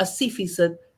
80%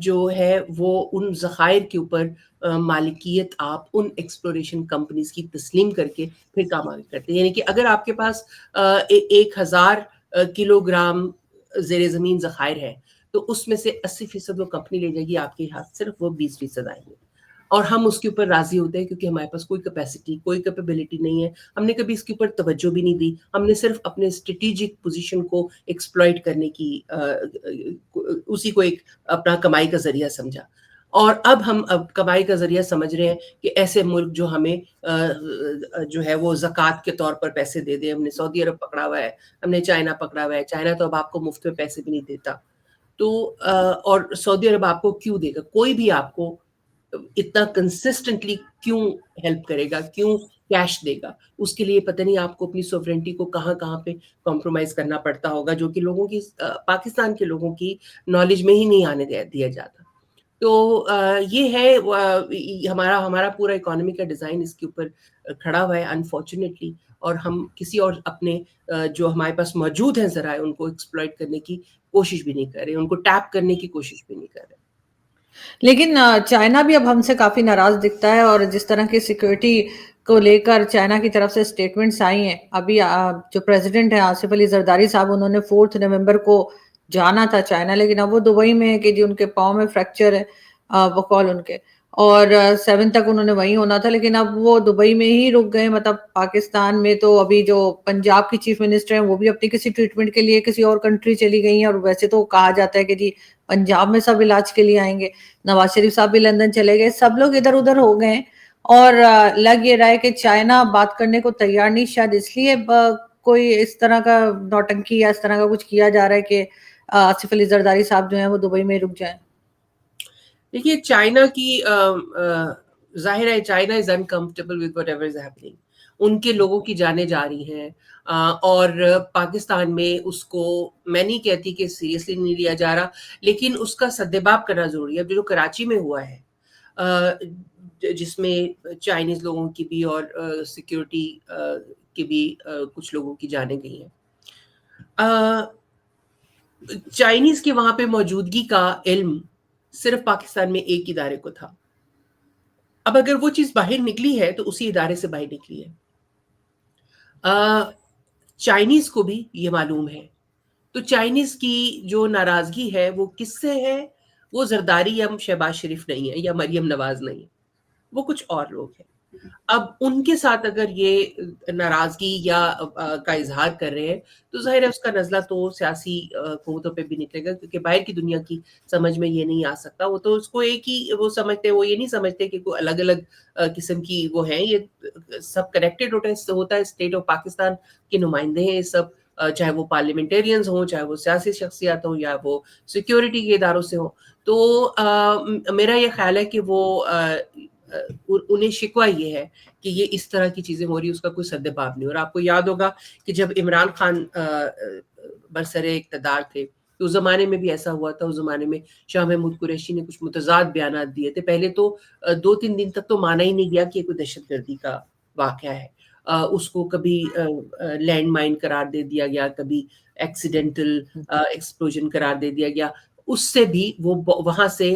جو ہے وہ ان ذخائر کے اوپر مالکیت آپ ان ایکسپلوریشن کمپنیز کی تسلیم کر کے پھر کام آگے کرتے ہیں. یعنی کہ اگر آپ کے پاس 1,000 کلو گرام زیر زمین ذخائر ہے تو اس میں سے 80% وہ کمپنی لے جائے گی، آپ کے ہاتھ صرف وہ 20% آئیں گے. اور ہم اس کے اوپر راضی ہوتے ہیں کیونکہ ہمارے پاس کوئی کیپیسٹی، کوئی کیپیبلٹی نہیں ہے. ہم نے کبھی اس کے اوپر توجہ بھی نہیں دی. ہم نے صرف اپنے اسٹریٹجک پوزیشن کو ایکسپلائٹ کرنے کی اسی کو ایک اپنا کمائی کا ذریعہ سمجھا. اور اب کمائی کا ذریعہ سمجھ رہے ہیں کہ ایسے ملک جو ہمیں جو ہے وہ زکوٰۃ کے طور پر پیسے دے دیں. ہم نے سعودی عرب پکڑا ہوا ہے، ہم نے چائنا پکڑا ہوا ہے. چائنا تو اب آپ کو مفت میں پیسے بھی نہیں دیتا. تو اور سعودی عرب آپ کو کیوں دے گا؟ کوئی بھی آپ کو اتنا کنسسٹنٹلی کیوں ہیلپ کرے گا، کیوں کیش دے گا؟ اس کے لیے پتہ نہیں آپ کو اپنی سوورنٹی کو کہاں کہاں پہ کمپرومائز کرنا پڑتا ہوگا، جو کہ لوگوں کی پاکستان کے لوگوں کی نالج میں ہی نہیں آنے دیا جاتا. تو یہ ہے ہمارا پورا اکانومی کا ڈیزائن اس کے اوپر کھڑا ہوا ہے انفارچونیٹلی. اور ہم کسی اور اپنے جو ہمارے پاس موجود ہیں ذرائع ان کو ایکسپلائٹ کرنے کی کوشش بھی نہیں کر رہے، ان کو ٹیپ کرنے کی کوشش بھی نہیں کر رہے. لیکن چائنا بھی اب ہم سے کافی ناراض دکھتا ہے، اور جس طرح کی سیکورٹی کو لے کر چائنا کی طرف سے سٹیٹمنٹس آئی ہیں. ابھی جو پریزیڈنٹ ہیں آصف علی زرداری صاحب، انہوں نے 4 نومبر کو جانا تھا چائنا، لیکن اب وہ دبئی میں ہے کہ جی ان کے پاؤں میں فریکچر ہے بقول ان کے، اور 7 تک انہوں نے وہیں ہونا تھا. لیکن اب وہ دبئی میں ہی رک گئے. مطلب پاکستان میں تو ابھی جو پنجاب کی چیف منسٹر ہیں وہ بھی اپنی کسی ٹریٹمنٹ کے لیے کسی اور کنٹری چلی گئی ہیں، اور ویسے تو کہا جاتا ہے کہ جی پنجاب میں سب علاج کے لیے آئیں گے. نواز شریف صاحب بھی لندن چلے گئے. سب لوگ ادھر ادھر ہو گئے ہیں، اور لگ یہ رہا ہے کہ چائنا بات کرنے کو تیار نہیں. شاید اس لیے کوئی اس طرح کا نوٹنکی یا اس طرح کا کچھ کیا جا رہا ہے کہ آصف علی زرداری صاحب جو ہیں وہ دبئی میں رک جائیں. دیکھیے چائنا کی ظاہر ہے China is uncomfortable with whatever is happening. ان کے لوگوں کی جانیں جا رہی ہیں، اور پاکستان میں اس کو میں نہیں کہتی کہ سیریسلی نہیں لیا جا رہا، لیکن اس کا سدباب کرنا ضروری ہے. اب جو کراچی میں ہوا ہے جس میں چائنیز لوگوں کی بھی اور سیکیورٹی کے بھی کچھ لوگوں کی جانیں گئی ہیں. چائنیز کے وہاں پہ موجودگی کا علم صرف پاکستان میں ایک ادارے کو تھا. اب اگر وہ چیز باہر نکلی ہے تو اسی ادارے سے باہر نکلی ہے. چائنیز کو بھی یہ معلوم ہے. تو چائنیز کی جو ناراضگی ہے وہ کس سے ہے؟ وہ زرداری یا شہباز شریف نہیں ہے یا مریم نواز نہیں ہے، وہ کچھ اور لوگ ہیں. اب ان کے ساتھ اگر یہ ناراضگی یا کا اظہار کر رہے ہیں تو ظاہر ہے اس کا نزلہ تو سیاسی قوتوں پہ بھی نکلے گا، کیونکہ باہر کی دنیا کی سمجھ میں یہ نہیں آ سکتا. وہ تو اس کو ایک ہی وہ سمجھتے، وہ یہ نہیں سمجھتے کہ کوئی الگ الگ قسم کی وہ ہیں. یہ سب کنیکٹڈ ہوتا ہے. اسٹیٹ آف پاکستان کے نمائندے ہیں یہ سب، چاہے وہ پارلیمنٹیرینز ہوں، چاہے وہ سیاسی شخصیات ہوں، یا وہ سیکیورٹی کے اداروں سے ہوں. تو میرا یہ خیال ہے کہ وہ انہیں شکوہ یہ ہے کہ یہ اس طرح کی چیزیں ہو رہی، اس کا کوئی سدباب نہیں. اور آپ کو یاد ہوگا کہ جب عمران خان برسر اقتدار تھے تو اس زمانے میں بھی ایسا ہوا تھا. اس زمانے میں شاہ محمود قریشی نے کچھ متضاد بیانات دیے تھے. پہلے تو 2-3 دن تک تو مانا ہی نہیں گیا کہ یہ کوئی دہشت گردی کا واقعہ ہے. اس کو کبھی لینڈ مائن قرار دے دیا گیا، کبھی ایکسیڈنٹل ایکسپلوژن قرار دے دیا گیا. اس سے بھی وہ وہاں سے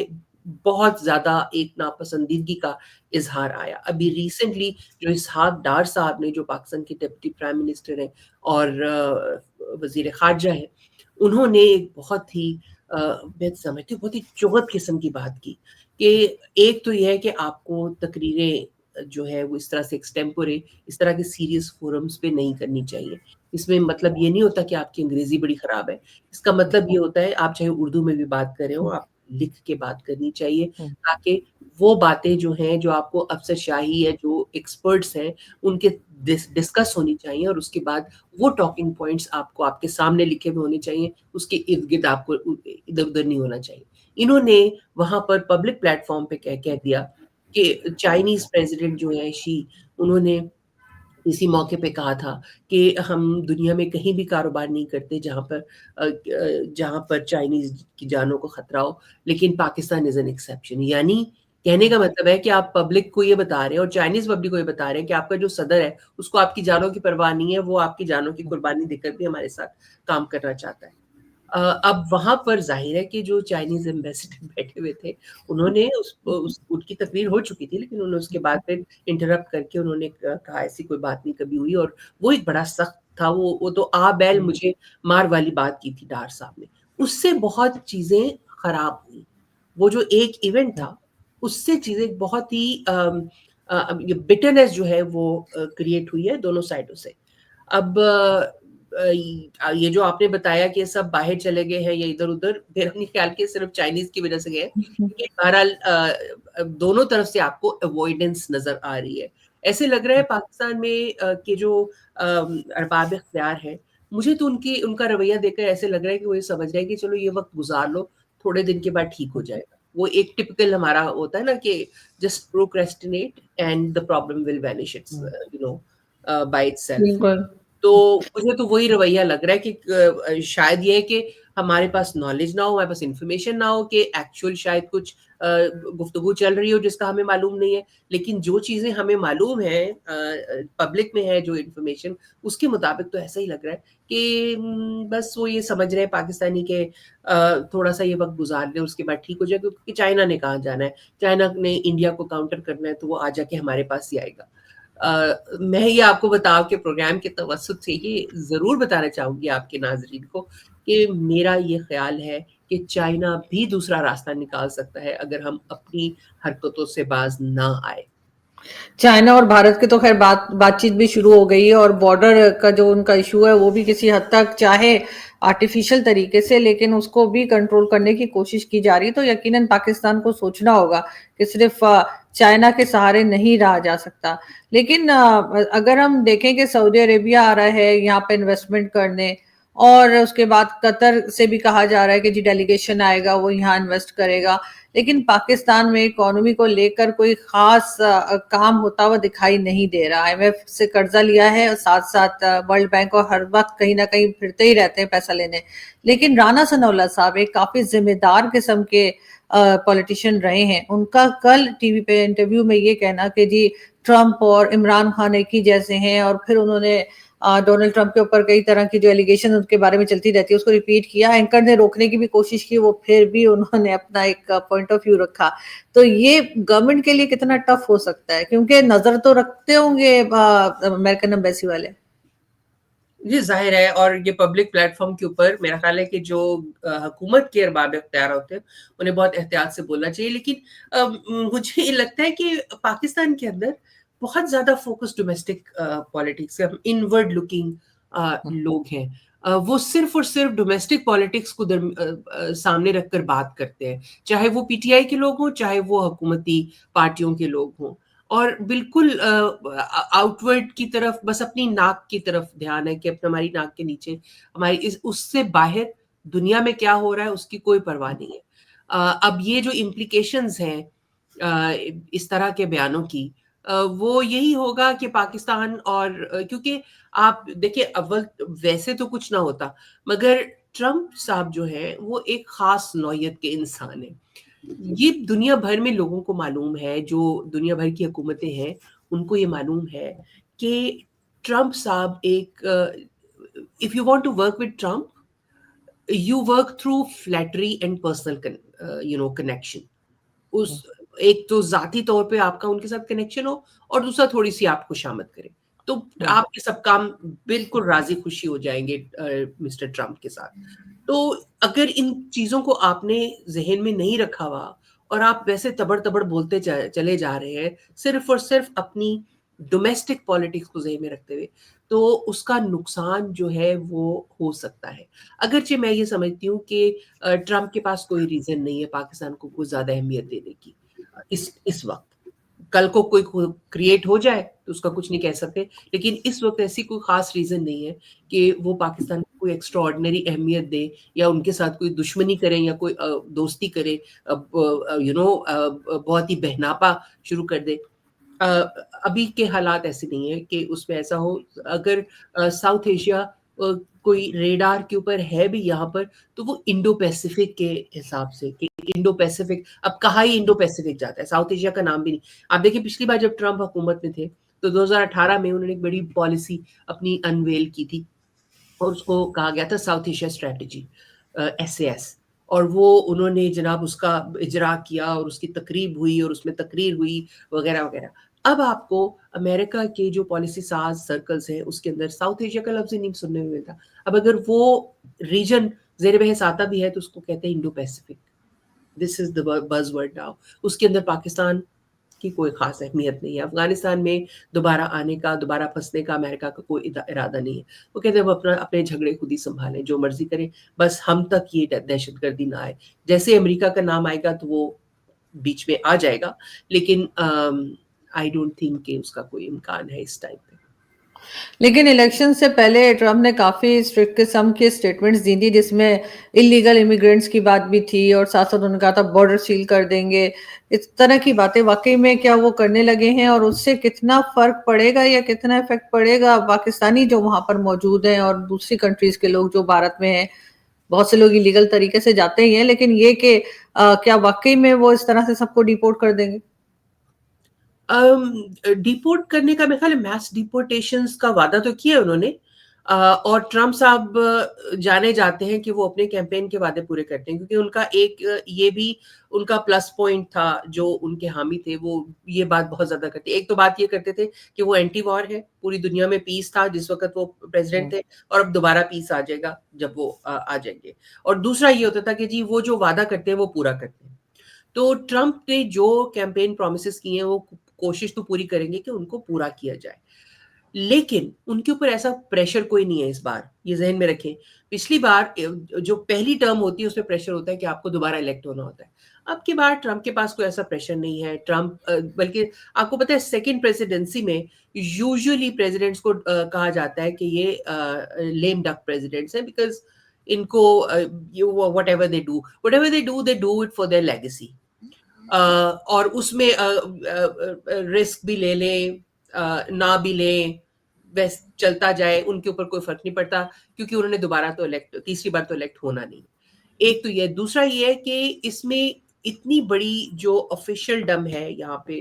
بہت زیادہ ایک ناپسندیدگی کا اظہار آیا. ابھی ریسنٹلی جو اسحاق ڈار صاحب نے، جو پاکستان کے ڈپٹی پرائم منسٹر ہیں اور وزیر خارجہ ہیں، انہوں نے ایک بہت ہی میں سمجھتی ہوں بہت ہی چغت قسم کی بات کی کہ ایک تو یہ ہے کہ آپ کو تقریریں جو ہے وہ اس طرح سے ایکسٹیمپورے اس طرح کے سیریس فورمز پہ نہیں کرنی چاہیے. اس میں مطلب یہ نہیں ہوتا کہ آپ کی انگریزی بڑی خراب ہے. اس کا مطلب یہ ہوتا ہے آپ چاہے اردو میں بھی بات کریں ہو، آپ لکھ کے بات کرنی چاہیے، تاکہ وہ باتیں جو ہیں جو آپ کو افسر شاہی یا جو ایکسپرٹس ہیں ان کے ڈسکس ہونی چاہیے، اور اس کے بعد وہ ٹاکنگ پوائنٹس آپ کو آپ کے سامنے لکھے ہوئے ہونے چاہیے. اس کے ارد گرد آپ کو ادھر ادھر نہیں ہونا چاہیے. انہوں نے وہاں پر پبلک پلیٹ فارم پہ کہہ دیا کہ چائنیز پریزیڈنٹ جو ہے شی، انہوں نے اسی موقع پہ کہا تھا کہ ہم دنیا میں کہیں بھی کاروبار نہیں کرتے جہاں پر چائنیز کی جانوں کو خطرہ ہو، لیکن پاکستان از این ایکسیپشن. یعنی کہنے کا مطلب ہے کہ آپ پبلک کو یہ بتا رہے ہیں اور چائنیز پبلک کو یہ بتا رہے ہیں کہ آپ کا جو صدر ہے اس کو آپ کی جانوں کی پرواہ نہیں ہے، وہ آپ کی جانوں کی قربانی دے کر بھی ہمارے ساتھ کام کرنا چاہتا ہے. اب وہاں پر ظاہر ہے کہ جو چائنیز ایمبیسڈر بیٹھے ہوئے تھے انہوں نے ان کی تقریر ہو چکی تھی، لیکن انہوں نے اس کے بعد پھر انٹرپٹ کر کے انہوں نے کہا ایسی کوئی بات نہیں کبھی ہوئی، اور وہ ایک بڑا سخت تھا، وہ تو آ بیل مجھے مار والی بات کی تھی ڈار صاحب نے. اس سے بہت چیزیں خراب ہوئی. وہ جو ایک ایونٹ تھا اس سے چیزیں بہت ہی بٹرنس جو ہے وہ کریٹ ہوئی ہے دونوں سائڈوں سے. اب یہ جو آپ نے بتایا کہ سب باہر چلے گئے ہیں یا ادھر ادھر، میرا نہیں خیال کہ صرف چائنیز کی وجہ سے گئے، کیونکہ بہرحال دونوں طرف سے آپ کو اوائڈنس نظر آ رہی ہے. ایسے لگ رہا ہے پاکستان میں کہ جو ارباب اختیار ہے، مجھے تو ان کا رویہ دیکھ کر ایسے لگ رہا ہے کہ وہ یہ سمجھ رہے ہیں کہ چلو یہ وقت گزار لو، تھوڑے دن کے بعد ٹھیک ہو جائے گا. وہ ایک ٹپکل ہمارا ہوتا ہے نا کہ just پروکریسٹینیٹ and the problem will vanish it's by itself. بالکل. تو مجھے تو وہی رویہ لگ رہا ہے کہ شاید یہ ہے کہ ہمارے پاس نالج نہ ہو، ہمارے پاس انفارمیشن نہ ہو کہ ایکچوئل شاید کچھ گفتگو چل رہی ہو جس کا ہمیں معلوم نہیں ہے، لیکن جو چیزیں ہمیں معلوم ہیں پبلک میں ہے جو انفارمیشن، اس کے مطابق تو ایسا ہی لگ رہا ہے کہ بس وہ یہ سمجھ رہے ہیں پاکستانی کے تھوڑا سا یہ وقت گزار لیں اس کے بعد ٹھیک ہو جائے، کیونکہ چائنا نے کہاں جانا ہے، چائنا نے انڈیا کو کاؤنٹر کرنا ہے تو وہ آ جا کے ہمارے پاس ہی آئے گا. میں یہ آپ کو بتاؤ کہ پروگرام کے توسط سے یہ ضرور بتانا چاہوں گی آپ کے ناظرین کو کہ میرا یہ خیال ہے کہ چائنا بھی دوسرا راستہ نکال سکتا ہے اگر ہم اپنی حرکتوں سے باز نہ آئے. چائنا اور بھارت کی تو خیر بات چیت بھی شروع ہو گئی ہے، اور بارڈر کا جو ان کا ایشو ہے وہ بھی کسی حد تک چاہے آرٹیفیشل طریقے سے لیکن اس کو بھی کنٹرول کرنے کی کوشش کی جا رہی ہے. تو یقیناً پاکستان کو سوچنا ہوگا کہ صرف چائنا کے سہارے نہیں رہا جا سکتا. لیکن اگر ہم دیکھیں کہ سعودی عربیہ آ رہا ہے یہاں پہ انویسٹمنٹ کرنے، اور اس کے بعد قطر سے بھی کہا جا رہا ہے کہ جی ڈیلیگیشن آئے گا وہ یہاں انویسٹ کرے گا، لیکن پاکستان میں اکانومی کو لے کر کوئی خاص کام ہوتا ہوا دکھائی نہیں دے رہا. IMF سے قرضہ لیا ہے اور ساتھ ساتھ ورلڈ بینک اور ہر وقت کہیں نہ کہیں پھرتے ہی رہتے ہیں پیسہ لینے. لیکن رانا ثناء اللہ صاحب ایک کافی ذمہ دار قسم کے پولیٹیشین رہے ہیں. ان کا کل ٹی وی پہ انٹرویو میں یہ کہنا کہ جی ٹرمپ اور عمران خان ایک ہی جیسے ہیں، اور پھر انہوں نے ڈونلڈ ٹرمپ کے اوپر کئی طرح کی جو ایلیگیشن ان کے بارے میں چلتی رہتی ہے اس کو ریپیٹ کیا. اینکر نے روکنے کی بھی کوشش کی، وہ پھر بھی انہوں نے اپنا ایک پوائنٹ آف ویو رکھا. تو یہ گورنمنٹ کے لیے کتنا ٹف ہو سکتا ہے، کیونکہ نظر تو رکھتے ہوں گے امریکن ایمبیسی والے. جی ظاہر ہے، اور یہ پبلک پلیٹ فارم کے اوپر میرا خیال ہے کہ جو حکومت کے ارباب اختیار ہوتے ہیں انہیں بہت احتیاط سے بولنا چاہیے. لیکن مجھے یہ لگتا ہے کہ پاکستان کے اندر بہت زیادہ فوکس ڈومیسٹک پالیٹکس، ہم انورڈ لکنگ لوگ ہیں. وہ صرف اور صرف ڈومیسٹک پالیٹکس کو سامنے رکھ کر بات کرتے ہیں، چاہے وہ پی ٹی آئی کے لوگ ہوں چاہے وہ حکومتی پارٹیوں کے لوگ ہوں، اور بالکل آؤٹ ورڈ کی طرف بس اپنی ناک کی طرف دھیان ہے کہ ہماری ناک کے نیچے ہماری اس سے باہر دنیا میں کیا ہو رہا ہے اس کی کوئی پرواہ نہیں ہے. اب یہ جو امپلیکیشنز ہیں اس طرح کے بیانوں کی، وہ یہی ہوگا کہ پاکستان اور کیونکہ آپ دیکھیں اول ویسے تو کچھ نہ ہوتا، مگر ٹرمپ صاحب جو ہے وہ ایک خاص نوعیت کے انسان ہیں. یہ دنیا بھر میں لوگوں کو معلوم ہے، جو دنیا بھر کی حکومتیں ہیں ان کو یہ معلوم ہے کہ ٹرمپ صاحب ایک if you want to work with Trump you work through flattery and personal connection. اس ایک تو ذاتی طور پہ آپ کا ان کے ساتھ کنیکشن ہو، اور دوسرا تھوڑی سی آپ خوشامد کرے تو آپ کے سب کام بالکل راضی خوشی ہو جائیں گے مسٹر ٹرمپ کے ساتھ. تو اگر ان چیزوں کو آپ نے ذہن میں نہیں رکھا ہوا اور آپ ویسے تبڑ تبڑ بولتے چلے جا رہے ہیں صرف اور صرف اپنی ڈومیسٹک پالیٹکس کو ذہن میں رکھتے ہوئے، تو اس کا نقصان جو ہے وہ ہو سکتا ہے. اگرچہ میں یہ سمجھتی ہوں کہ ٹرمپ کے پاس کوئی ریزن نہیں ہے پاکستان کو کوئی زیادہ اہمیت دینے کی اس وقت. کل کو کوئی کریٹ ہو جائے تو اس کا کچھ نہیں کہہ سکتے، لیکن اس وقت ایسی کوئی خاص ریزن نہیں ہے کہ وہ پاکستان کو کوئی ایکسٹرا آرڈنری اہمیت دے یا ان کے ساتھ کوئی دشمنی کریں یا کوئی دوستی کرے، بہت ہی بہناپا شروع کر دے. ابھی کے حالات ایسے نہیں ہیں کہ اس میں ایسا ہو. اگر ساؤتھ ایشیا کوئی ریڈار کے اوپر ہے بھی یہاں پر تو وہ انڈو پیسیفک کے حساب سے، کہ انڈو پیسیفک اب کہاں ہی انڈو پیسیفک جاتا ہے، ساؤتھ ایشیا کا نام بھی نہیں. آپ دیکھیں پچھلی بار جب ٹرمپ حکومت میں تھے تو 2018 میں انہوں نے ایک بڑی پالیسی اپنی انویل کی تھی اور اس کو کہا گیا تھا ساؤتھ ایشیا اسٹریٹجی. SAS, اور وہ انہوں نے جناب اس کا اجرا کیا اور اس کی تقریب ہوئی اور اس میں تقریر ہوئی وغیرہ وغیرہ. اب آپ کو امریکہ کے جو پالیسی ساز سرکلز ہیں اس کے اندر ساؤتھ ایشیا کا لفظ ہی نہیں سننے میں ملتا. اب اگر وہ ریجن زیر بحث آتا بھی ہے تو اس کو کہتے ہیں انڈو پیسفک. دس از دا بز ورڈ ناؤ. اس کے اندر پاکستان کی کوئی خاص اہمیت نہیں ہے. افغانستان میں دوبارہ آنے کا، دوبارہ پھنسنے کا امریکہ کا کوئی ارادہ نہیں ہے. وہ کہتے ہیں وہ اپنے جھگڑے خود ہی سنبھالیں، جو مرضی کریں، بس ہم تک یہ دہشت گردی نہ آئے. جیسے امریکہ کا نام آئے گا تو وہ بیچ میں آ جائے گا، لیکن آئی ڈونٹ تھنک کہ اس کا کوئی امکان ہے اس ٹائم پہ. لیکن الیکشن سے پہلے ٹرمپ نے کافی اسٹرکٹ قسم کے سٹیٹمنٹس دی تھی، جس میں انلیگل امیگرینٹس کی بات بھی تھی، اور ساتھ ساتھ انہوں نے کہا تھا بارڈر سیل کر دیں گے. اس طرح کی باتیں واقعی میں کیا وہ کرنے لگے ہیں، اور اس سے کتنا فرق پڑے گا یا کتنا افیکٹ پڑے گا پاکستانی جو وہاں پر موجود ہیں اور دوسری کنٹریز کے لوگ جو بھارت میں ہیں؟ بہت سے لوگ انلیگل طریقے سے جاتے ہی ہیں، لیکن یہ کہ کیا واقعی میں وہ اس طرح سے سب کو ڈیپورٹ کر دیں گے؟ ڈیپورٹ کرنے کا میرے خیال ہے میس ڈیپورٹیشنز کا وعدہ تو کیا انہوں نے، اور ٹرمپ صاحب جانے جاتے ہیں کہ وہ اپنے کیمپین کے وعدے پورے کرتے ہیں، کیونکہ ان کا ایک یہ بھی ان کا پلس پوائنٹ تھا جو ان کے حامی تھے، وہ یہ بات بہت زیادہ کرتے. ایک تو بات یہ کرتے تھے کہ وہ اینٹی وار ہے، پوری دنیا میں پیس تھا جس وقت وہ پریزیڈنٹ تھے، اور اب دوبارہ پیس آ جائے گا جب وہ آ جائیں گے. اور دوسرا یہ ہوتا تھا کہ جی وہ جو وعدہ کرتے ہیں وہ پورا کرتے ہیں. تو ٹرمپ نے جو کیمپین پرومسز کی ہیں وہ کوشش تو پوری کریں گے کہ ان کو پورا کیا جائے، لیکن ان کے اوپر ایسا پریشر کوئی نہیں ہے اس بار. یہ ذہن میں رکھیں، پچھلی بار جو پہلی ٹرم ہوتی ہے اس میں پریشر ہوتا ہے کہ آپ کو دوبارہ الیکٹ ہونا ہوتا ہے. اب کی بار ٹرمپ کے پاس کوئی ایسا پریشر نہیں ہے. ٹرمپ بلکہ آپ کو پتہ ہے سیکنڈ پریزیڈنسی میں یوزلی پریزیڈنٹس کو کہا جاتا ہے کہ یہ لیم ڈک پریزیڈنٹس ہیں، بیکاز ان کو whatever they do it for their legacy. اور اس میں رسک بھی لے لیں نہ بھی لیں، بس چلتا جائے، ان کے اوپر کوئی فرق نہیں پڑتا، کیونکہ انہوں نے دوبارہ تو تیسری بار تو الیکٹ ہونا نہیں. ایک تو یہ. دوسرا یہ ہے کہ اس میں اتنی بڑی جو آفیشیل ڈم ہے یہاں پہ،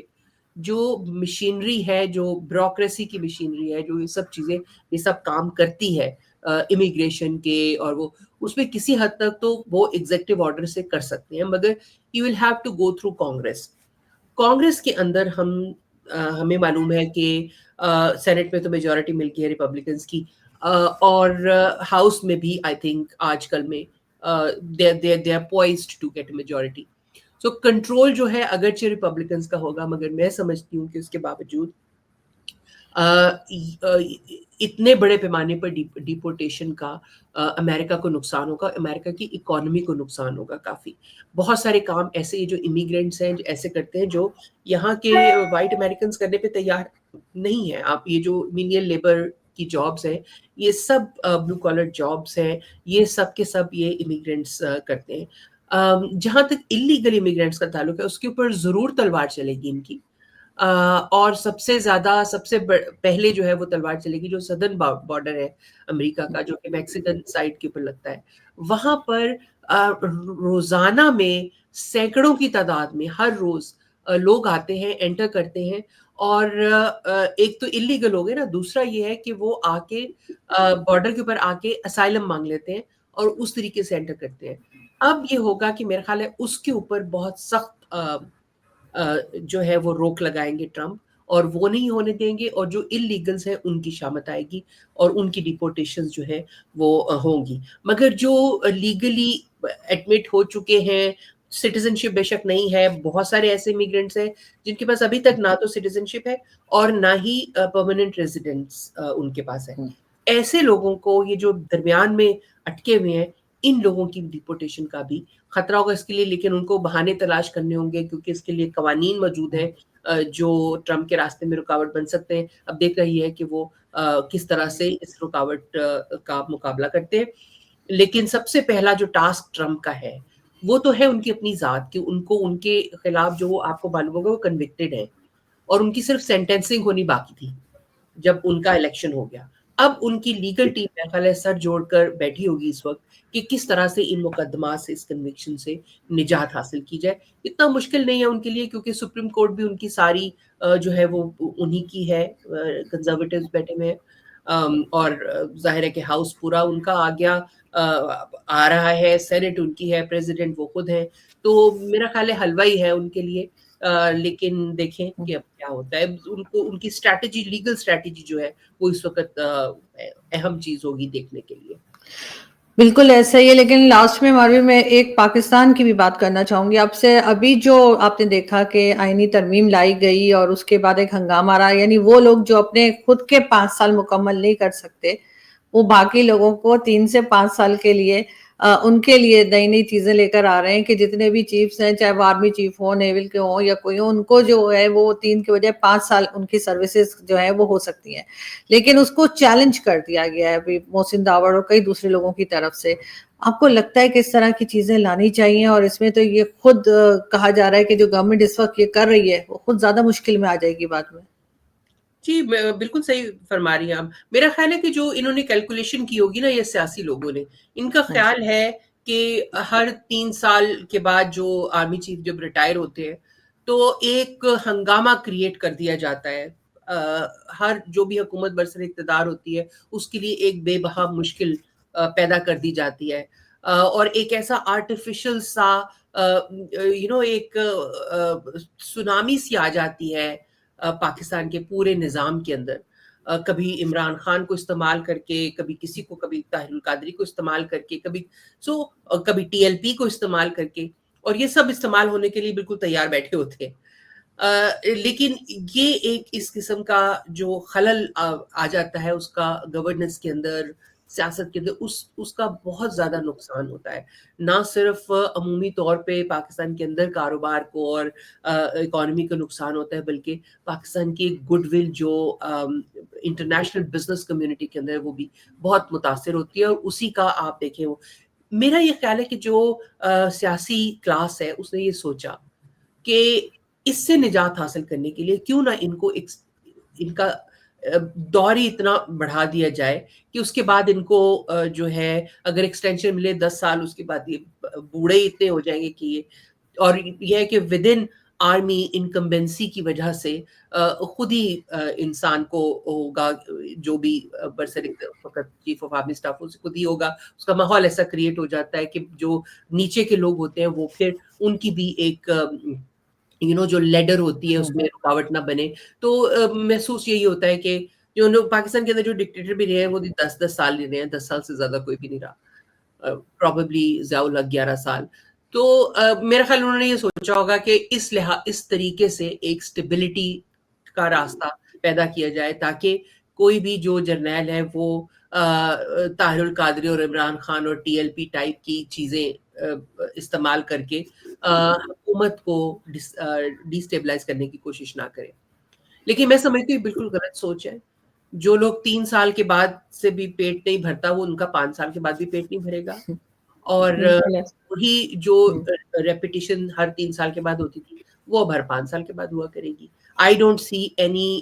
جو مشینری ہے، جو بیوروکریسی کی مشینری ہے، جو یہ سب چیزیں یہ سب کام کرتی ہے امیگریشن کے، اور وہ اس میں کسی حد تک تو وہ ایگزیکٹو آرڈر سے کر سکتے ہیں، مگر you will have to go through Congress. Congress کے اندر ہمیں معلوم ہے کہ سینٹ میں تو میجورٹی مل گئی ہے ریپبلکنس کی، اور ہاؤس میں بھی آئی تھنک آج کل میں they are poised to get a majority. So control جو ہے اگرچہ ریپبلکنس کا ہوگا، مگر میں سمجھتی ہوں کہ اس کے باوجود اتنے بڑے پیمانے پر ڈیپورٹیشن کا امریکہ کو نقصان ہوگا، امریکہ کی اکانومی کو نقصان ہوگا کافی. بہت سارے کام ایسے جو امیگرینٹس ہیں جو ایسے کرتے ہیں جو یہاں کے وائٹ امریکنس کرنے پہ تیار نہیں ہیں. آپ یہ جو مینیل لیبر کی جابس ہیں، یہ سب بلو کالر جابس ہیں، یہ سب کے سب یہ امیگرینٹس کرتے ہیں. جہاں تک انلیگل امیگرینٹس کا تعلق ہے اس کے اوپر ضرور تلوار چلے گی ان کی، اور سب سے زیادہ سب سے پہلے جو ہے وہ تلوار چلے گی جو سدرن بارڈر ہے امریکہ کا، جو کہ میکسیکن سائڈ کے اوپر لگتا ہے. وہاں پر روزانہ میں سینکڑوں کی تعداد میں ہر روز لوگ آتے ہیں، انٹر کرتے ہیں، اور ایک تو انلیگل ہو گئے نا، دوسرا یہ ہے کہ وہ آ کے بارڈر کے اوپر آ کے اسائلم مانگ لیتے ہیں اور اس طریقے سے انٹر کرتے ہیں. اب یہ ہوگا کہ میرا خیال ہے اس کے اوپر بہت سخت جو ہے وہ روک لگائیں گے ٹرمپ، اور وہ نہیں ہونے دیں گے، اور جو انلیگلز ہیں ان کی شامت آئے گی اور ان کی ڈیپورٹیشنز جو ہے وہ ہوں گی. مگر جو لیگلی ایڈمٹ ہو چکے ہیں، سٹیزن شپ بے شک نہیں ہے، بہت سارے ایسے امیگرینٹس ہیں جن کے پاس ابھی تک نہ تو سٹیزن شپ ہے اور نہ ہی پرماننٹ ریزیڈنس ان کے پاس ہے. ایسے لوگوں کو، یہ جو درمیان میں اٹکے ہوئے ہیں، ان لوگوں کی ڈیپورٹیشن کا بھی خطرہ ہوگا اس کے لیے. لیکن ان کو بہانے تلاش کرنے ہوں گے، کیونکہ اس کے لیے قوانین موجود ہیں جو ٹرمپ کے راستے میں رکاوٹ بن سکتے ہیں. اب دیکھ رہی ہے کہ وہ کس طرح سے اس رکاوٹ کا مقابلہ کرتے ہیں. لیکن سب سے پہلا جو ٹاسک ٹرمپ کا ہے وہ تو ہے ان کی اپنی ذات کی. ان کو ان کے خلاف جو آپ کو معلوم ہوگا وہ کنوکٹڈ ہے، اور ان کی صرف سینٹینسنگ ہونی باقی تھی جب ان کا الیکشن ہو گیا. اب ان کی لیگل ٹیم میرا خیال ہے سر جوڑ کر بیٹھی ہوگی اس وقت کہ کس طرح سے ان مقدمات سے، اس کنوکشن سے نجات حاصل کی جائے. اتنا مشکل نہیں ہے ان کے لیے، کیونکہ سپریم کورٹ بھی ان کی ساری جو ہے وہ انہی کی ہے، کنزرویٹوز بیٹھے ہوئے ہیں. اور ظاہر ہے کہ ہاؤس پورا ان کا آ گیا، آ رہا ہے، سینٹ ان کی ہے، پریزیڈنٹ وہ خود ہے، تو میرا خیال ہے حلوہ ہی ہے ان کے لیے. لیکن دیکھیں کہ اب کیا ہوتا ہے. ان کو ان کی اسٹریٹجی، لیگل اسٹریٹجی جو ہے وہ اس وقت اہم چیز ہوگی دیکھنے کے لیے. بالکل ایسا ہی ہے. لیکن لاسٹ میں ماروی میں ایک پاکستان کی بھی بات کرنا چاہوں گی آپ سے. ابھی جو آپ نے دیکھا کہ آئینی ترمیم لائی گئی اور اس کے بعد ایک ہنگامہ رہا، یعنی وہ لوگ جو اپنے خود کے 5 سال مکمل نہیں کر سکتے، وہ باقی لوگوں کو 3 سے 5 سال کے لیے ان کے لیے نئی نئی چیزیں لے کر آ رہے ہیں کہ جتنے بھی چیفز ہیں، چاہے وہ آرمی چیف ہوں، نیول کے ہوں یا کوئی ہوں، ان کو جو ہے وہ 3 کے بجائے 5 سال ان کی سروسز جو ہے وہ ہو سکتی ہیں. لیکن اس کو چیلنج کر دیا گیا ہے ابھی محسن داوڑ اور کئی دوسرے لوگوں کی طرف سے. آپ کو لگتا ہے کہ اس طرح کی چیزیں لانی چاہیے؟ اور اس میں تو یہ خود کہا جا رہا ہے کہ جو گورنمنٹ اس وقت یہ کر رہی ہے وہ خود زیادہ مشکل میں آ جائے گی بعد میں. جی بالکل صحیح فرما رہی ہیں آپ. میرا خیال ہے کہ جو انہوں نے کیلکولیشن کی ہوگی نا، یہ سیاسی لوگوں نے، ان کا خیال ہے کہ ہر 3 سال کے بعد جو آرمی چیف جب ریٹائر ہوتے ہیں تو ایک ہنگامہ کریٹ کر دیا جاتا ہے. ہر جو بھی حکومت برسر اقتدار ہوتی ہے اس کے لیے ایک بے بہا مشکل پیدا کر دی جاتی ہے، اور ایک ایسا آرٹیفیشل سا ایک سونامی سی آ جاتی ہے پاکستان کے پورے نظام کے اندر. کبھی عمران خان کو استعمال کر کے، کبھی کسی کو، کبھی طاہر القادری کو استعمال کر کے، کبھی ٹی ایل پی کو استعمال کر کے، اور یہ سب استعمال ہونے کے لیے بالکل تیار بیٹھے ہوتے ہیں. لیکن یہ ایک اس قسم کا جو خلل آ جاتا ہے اس کا گورننس کے اندر، سیاست کے اندر، اس کا بہت زیادہ نقصان ہوتا ہے. نہ صرف عمومی طور پہ پاکستان کے اندر کاروبار کو اور اکانومی کا نقصان ہوتا ہے، بلکہ پاکستان کی گڈ ول جو انٹرنیشنل بزنس کمیونٹی کے اندر ہے وہ بھی بہت متاثر ہوتی ہے. اور اسی کا آپ دیکھیں، میرا یہ خیال ہے کہ جو سیاسی کلاس ہے اس نے یہ سوچا کہ اس سے نجات حاصل کرنے کے لیے کیوں نہ ان کو ان کا دور ہی اتنا بڑھا دیا جائے کہ اس کے بعد ان کو جو ہے اگر ایکسٹینشن ملے 10 سال، اس کے بعد یہ بوڑھے اتنے ہو جائیں گے کہ اور یہ ہے کہ ود ان آرمی انکمبینسی کی وجہ سے خود ہی انسان کو ہوگا، جو بھی برسر فقط چیف آف آرمی اسٹاف اسے خود ہی ہوگا، اس کا ماحول ایسا کریٹ ہو جاتا ہے کہ جو نیچے کے لوگ ہوتے ہیں وہ پھر ان کی بھی ایک جو لیڈر ہوتی ہے اس میں رکاوٹ نہ بنے. تو محسوس یہی ہوتا ہے کہ جو پاکستان کے اندر جو ڈکٹیٹر بھی رہے ہیں وہ 10 سال ہی رہے ہیں، 10 سال سے زیادہ کوئی بھی نہیں رہا، پروبیبلی ضیاء الحق 11 سال. تو میرا خیال انہوں نے یہ سوچا ہوگا کہ اس طریقے سے ایک سٹیبلٹی کا راستہ پیدا کیا جائے تاکہ کوئی بھی جو جرنیل ہے وہ طاہر القادری اور عمران خان اور ٹی ایل پی ٹائپ کی چیزیں استعمال کر کے حکومت کو ڈی اسٹیبلائز کرنے کی کوشش نہ کرے. لیکن میں سمجھتی ہوں بالکل غلط سوچ ہے. جو لوگ 3 سال کے بعد سے بھی پیٹ نہیں بھرتا وہ ان کا 5 سال کے بعد بھی پیٹ نہیں بھرے گا. اور وہی جو ریپیٹیشن ہر 3 سال کے بعد ہوتی تھی وہ اب ہر 5 سال کے بعد ہوا کرے گی. آئی ڈونٹ سی اینی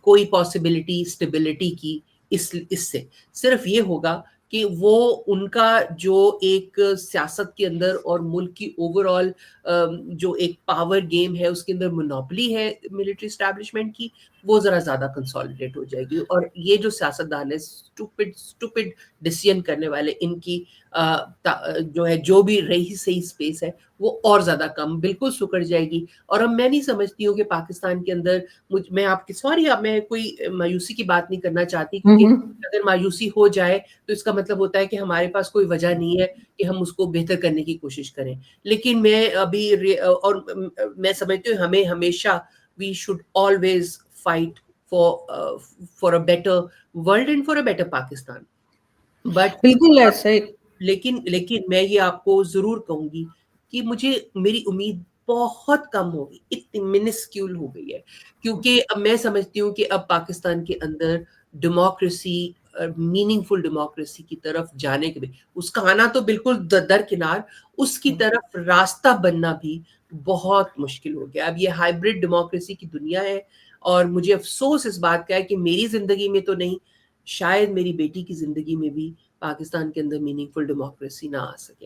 کوئی پاسبلٹی اسٹیبلٹی کی. اس سے صرف یہ ہوگا کہ وہ ان کا جو ایک سیاست کے اندر اور ملک کی اوور آل جو ایک پاور گیم ہے اس کے اندر مونوپلی ہے ملٹری اسٹیبلشمنٹ کی، وہ ذرا زیادہ کنسالیڈیٹ ہو جائے گی. اور یہ جو سیاستدان ہے اسٹوپڈ ڈیسیژن کرنے والے، ان کی جو ہے جو بھی رہی صحیح اسپیس ہے وہ اور زیادہ کم بالکل سکڑ جائے گی. اور اب میں نہیں سمجھتی ہوں کہ پاکستان کے اندر میں کوئی مایوسی کی بات نہیں کرنا چاہتی، کیونکہ اگر مایوسی ہو جائے تو اس کا مطلب ہوتا ہے کہ ہمارے پاس کوئی وجہ نہیں ہے کہ ہم اس کو بہتر کرنے کی کوشش کریں. لیکن میں ابھی اور میں سمجھتی ہوں ہمیں ہمیشہ we should always fight for a better world and for a better Pakistan. But بالکل ایسے. لیکن میں یہ آپ کو ضرور کہوں گی کہ میری امید بہت کم ہوگی، اتنی منسکیول ہو گئی ہے، کیونکہ اب میں سمجھتی ہوں کہ اب پاکستان کے اندر ڈیموکریسی، میننگ فل ڈیموکریسی کی طرف جانے کے بھی، اس کا آنا تو بالکل درکنار، اس کی طرف راستہ بننا بھی بہت مشکل ہو گیا. اب یہ ہائیبرڈ ڈیموکریسی کی دنیا ہے، اور مجھے افسوس اس بات کا ہے کہ میری زندگی میں تو نہیں، شاید میری بیٹی کی زندگی میں بھی پاکستان کے اندر میننگ فل ڈیموکریسی نہ آ سکے.